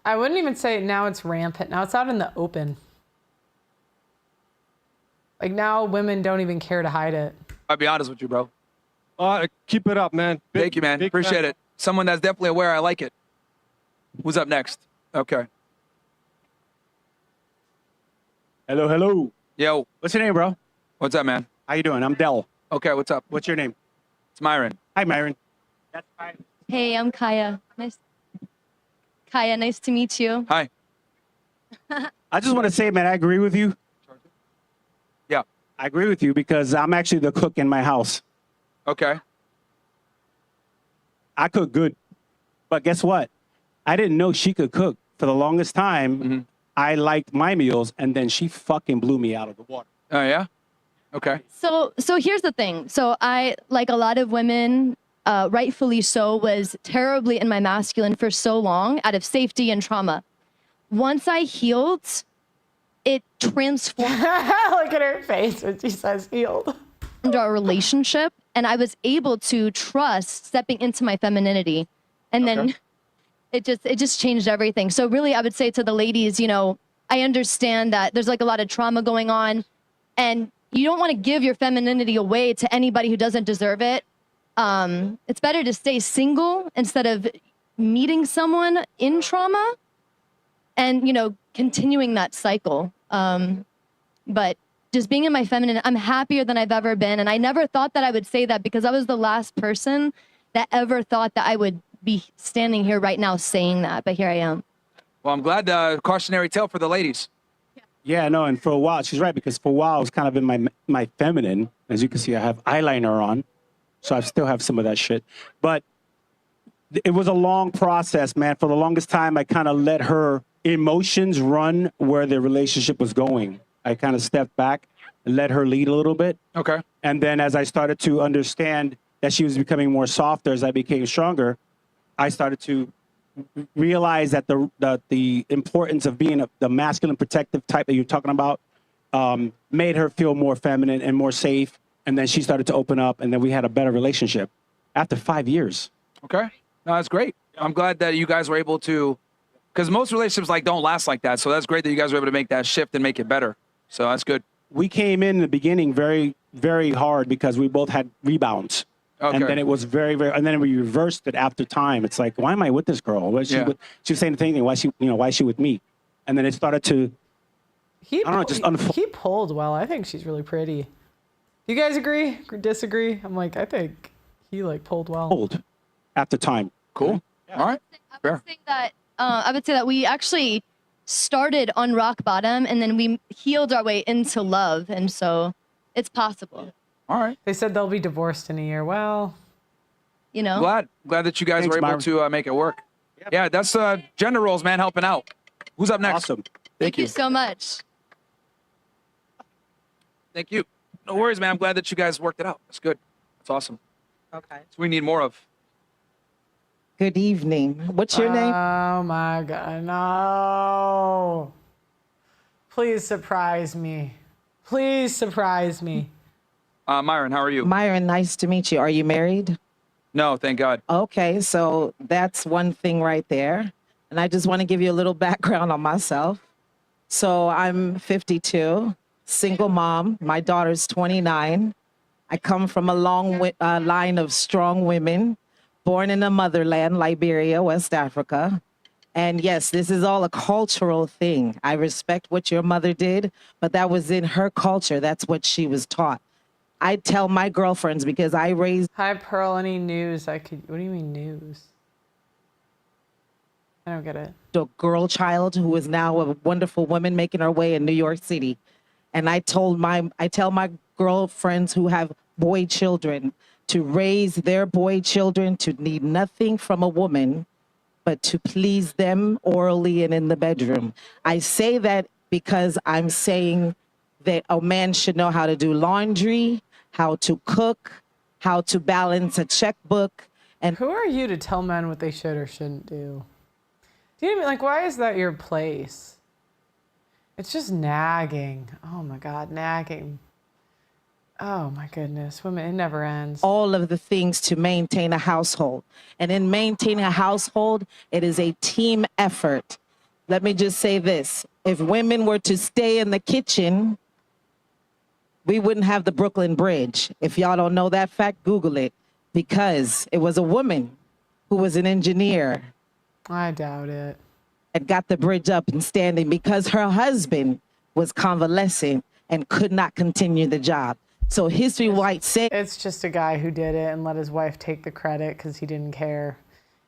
I wouldn't even say now it's rampant. Now it's out in the open. Like now women don't even care to hide it. I'll be honest with you, bro. Keep it up, man. Thank you, man. Appreciate it. Someone that's definitely aware. I like it. Who's up next? Okay. Hello, hello. Yo. What's your name, bro? What's up, man? How you doing? I'm Del. Okay, what's up? What's your name? It's Myron. Hi, Myron. That's fine. Hey, I'm Kaya. Nice to meet you. Hi. I just want to say, man, I agree with you. Yeah. I agree with you because I'm actually the cook in my house. Okay. I cook good. But guess what? I didn't know she could cook. For the longest time, I liked my meals, and then she fucking blew me out of the water. Oh, yeah? Okay. So here's the thing. So I, like a lot of women, rightfully so, was terribly in my masculine for so long out of safety and trauma. Once I healed, it transformed. Look at her face when she says healed. Our relationship, and I was able to trust stepping into my femininity, and then it just changed everything. So really, I would say to the ladies, I understand that there's like a lot of trauma going on, and you don't want to give your femininity away to anybody who doesn't deserve it. It's better to stay single instead of meeting someone in trauma and, continuing that cycle. But just being in my feminine, I'm happier than I've ever been. And I never thought that I would say that because I was the last person that ever thought that I would be standing here right now saying that. But here I am. Well, I'm glad cautionary tale for the ladies. Yeah, no, and for a while, she's right, because for a while I was kind of in my feminine. As you can see, I have eyeliner on, so I still have some of that shit. But it was a long process, man. For the longest time, I kind of let her emotions run where the relationship was going. I kind of stepped back and let her lead a little bit. Okay. And then as I started to understand that she was becoming more softer as I became stronger, I started to realize that the importance of being the masculine protective type that you're talking about made her feel more feminine and more safe. And then she started to open up, and then we had a better relationship after 5 years. Okay. No, that's great. I'm glad that you guys were able to, because most relationships don't last like that. So that's great that you guys were able to make that shift and make it better. So that's good. We came in the beginning very, very hard because we both had rebounds. Okay. And then it was very, very, and then we reversed it after time. It's like, why am I with this girl? Why is she with, she was saying the same thing. Why is she with me? And then it started to, He pulled well. I think she's really pretty. Do you guys agree or disagree? I'm like, I think he pulled well. Pulled after time. Cool. Yeah. All right. Fair. I would say that we actually started on rock bottom, and then we healed our way into love. And so it's possible. All right. They said they'll be divorced in a year. Well, Glad that you guys were able to make it work. Yep. Yeah, that's gender roles, man, helping out. Who's up next? Awesome. Thank you so much. Thank you. No worries, man. I'm glad that you guys worked it out. That's good. That's awesome. Okay. So we need more of. Good evening. What's your name? Oh my God, no. Please surprise me. Please surprise me. Myron, how are you? Myron, nice to meet you. Are you married? No, thank God. Okay, so that's one thing right there. And I just want to give you a little background on myself. So I'm 52, single mom. My daughter's 29. I come from a long line of strong women, born in the motherland, Liberia, West Africa. And yes, this is all a cultural thing. I respect what your mother did, but that was in her culture. That's what she was taught. I tell my girlfriends, because I raised... Hi, Pearl. Any news? What do you mean news? I don't get it. A girl child who is now a wonderful woman making her way in New York City. And I tell my girlfriends who have boy children to raise their boy children to need nothing from a woman but to please them orally and in the bedroom. I say that because I'm saying that a man should know how to do laundry, how to cook, how to balance a checkbook. And who are you to tell men what they should or shouldn't do? Do you know, why is that your place? It's just nagging. Oh my God, nagging. Oh my goodness, women, it never ends. All of the things to maintain a household. And in maintaining a household, it is a team effort. Let me just say this. If women were to stay in the kitchen, we wouldn't have the Brooklyn Bridge. If y'all don't know that fact, Google it. Because it was a woman who was an engineer I doubt it. and got the bridge up and standing because her husband was convalescent and could not continue the job. So history might say It's just a guy who did it and let his wife take the credit because he didn't care.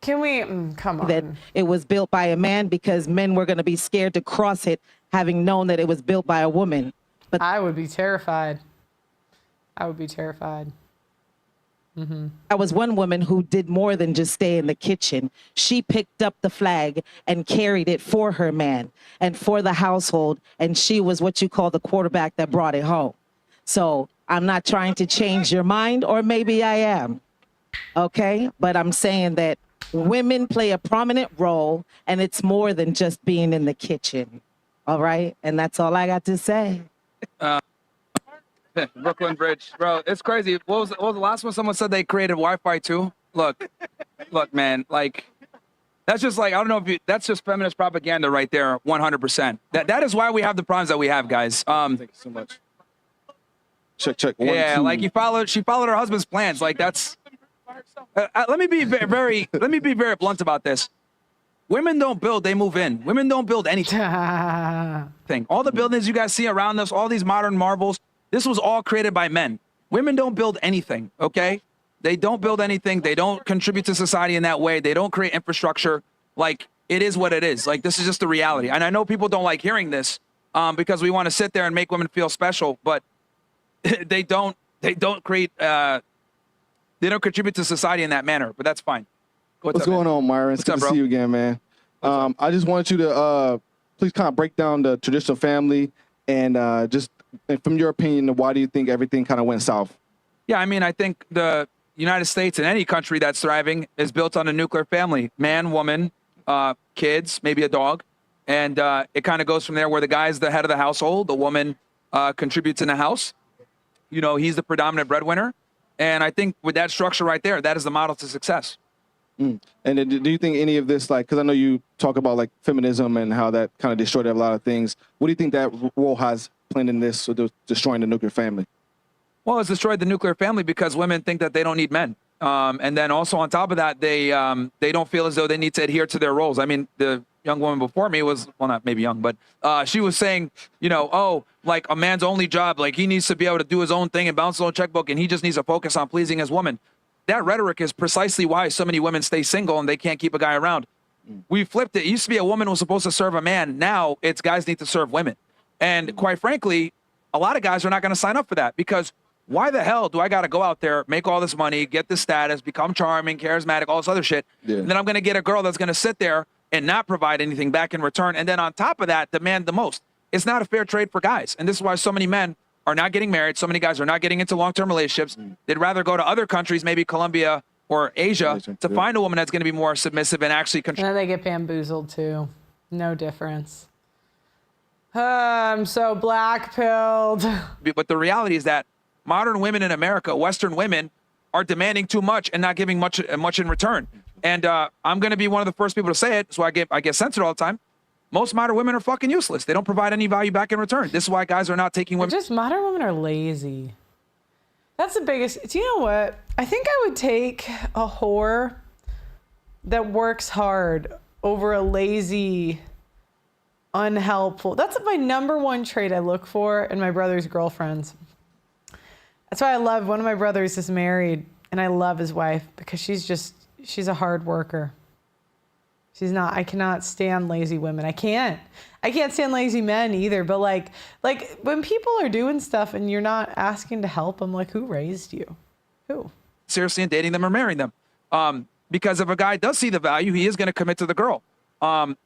Can we, come on. that it was built by a man because men were going to be scared to cross it, having known that it was built by a woman. But I would be terrified. I would be terrified. I was one woman who did more than just stay in the kitchen. She picked up the flag and carried it for her man and for the household. And she was what you call the quarterback that brought it home. So I'm not trying to change your mind, or maybe I am. Okay? But I'm saying that women play a prominent role, and it's more than just being in the kitchen. All right? And that's all I got to say. Brooklyn Bridge, bro, it's crazy. What was the last one? Someone said they created Wi-Fi too. Look, man, like that's just like I don't know if you, that's just feminist propaganda right there, 100%. That is why we have the problems that we have, guys. Thank you so much. Check. One, Yeah, two. like she followed her husband's plans. Like that's. Let me be very blunt about this. Women don't build; they move in. Women don't build anything. All the buildings you guys see around us, all these modern marvels, this was all created by men. Women don't build anything, okay? They don't build anything. They don't contribute to society in that way. They don't create infrastructure. Like, it is what it is. Like, this is just the reality. And I know people don't like hearing this because we want to sit there and make women feel special, but they don't create, they don't contribute to society in that manner, but that's fine. What's going on, Myron? It's good to see you again, man. I just wanted you to please kind of break down the traditional family and just from your opinion, why do you think everything kind of went south? Yeah, I mean, I think the United States and any country that's thriving is built on a nuclear family. Man, woman, kids, maybe a dog. And it kind of goes from there where the guy's the head of the household, the woman contributes in the house. You know, he's the predominant breadwinner. And I think with that structure right there, that is the model to success. And then do you think any of this, like, because I know you talk about like feminism and how that kind of destroyed a lot of things. What do you think that role has played in this, or destroying the nuclear family? Well, it's destroyed the nuclear family because women think that they don't need men. And then also on top of that, they don't feel as though they need to adhere to their roles. I mean, the young woman before me was, well, not maybe young, but she was saying, you know, oh, like a man's only job, like he needs to be able to do his own thing and bounce his own checkbook, and he just needs to focus on pleasing his woman. That rhetoric is precisely why so many women stay single and they can't keep a guy around. We flipped it. It used to be a woman was supposed to serve a man. Now it's guys need to serve women. And quite frankly, a lot of guys are not going to sign up for that because why the hell do I got to go out there, make all this money, get this status, become charming, charismatic, all this other shit, and then I'm going to get a girl that's going to sit there and not provide anything back in return, and then on top of that, demand the most. It's not a fair trade for guys, and this is why so many men are not getting married, so many guys are not getting into long-term relationships. They'd rather go to other countries, maybe Colombia or Asia, to find a woman that's going to be more submissive and actually control. And then they get bamboozled too. No difference. I'm so black-pilled. But the reality is that modern women in America, Western women, are demanding too much and not giving much in return. And I'm going to be one of the first people to say it, so I get censored all the time. Most modern women are fucking useless. They don't provide any value back in return. This is why guys are not taking women. Just modern women are lazy. That's the biggest. Do you know what? I think I would take a whore that works hard over a lazy, unhelpful. That's my number one trait I look for in my brother's girlfriends. That's why I love, one of my brothers is married and I love his wife because she's a hard worker. She's not, I cannot stand lazy women. I can't stand lazy men either. But like when people are doing stuff and you're not asking to help, I'm like, who raised you? Who? Seriously in dating them or marrying them. Because if a guy does see the value, he is going to commit to the girl. And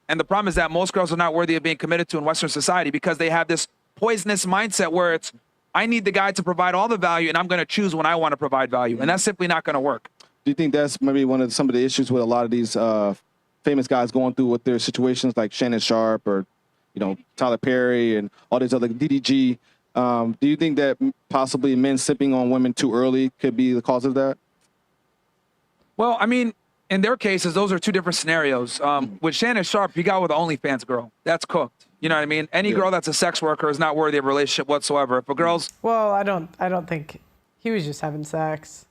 the problem is that most girls are not worthy of being committed to in Western society because they have this poisonous mindset where it's, I need the guy to provide all the value and I'm going to choose when I want to provide value. And that's simply not going to work. Do you think that's maybe some of the issues with a lot of these famous guys going through with their situations, like Shannon Sharp or, you know, Tyler Perry and all these other DDG? Do you think that possibly men sipping on women too early could be the cause of that? Well, I mean, in their cases, those are two different scenarios. With Shannon Sharp, you got with an OnlyFans girl. That's cooked. You know what I mean? Any girl that's a sex worker is not worthy of a relationship whatsoever. If a girl's Well, I don't think he was just having sex.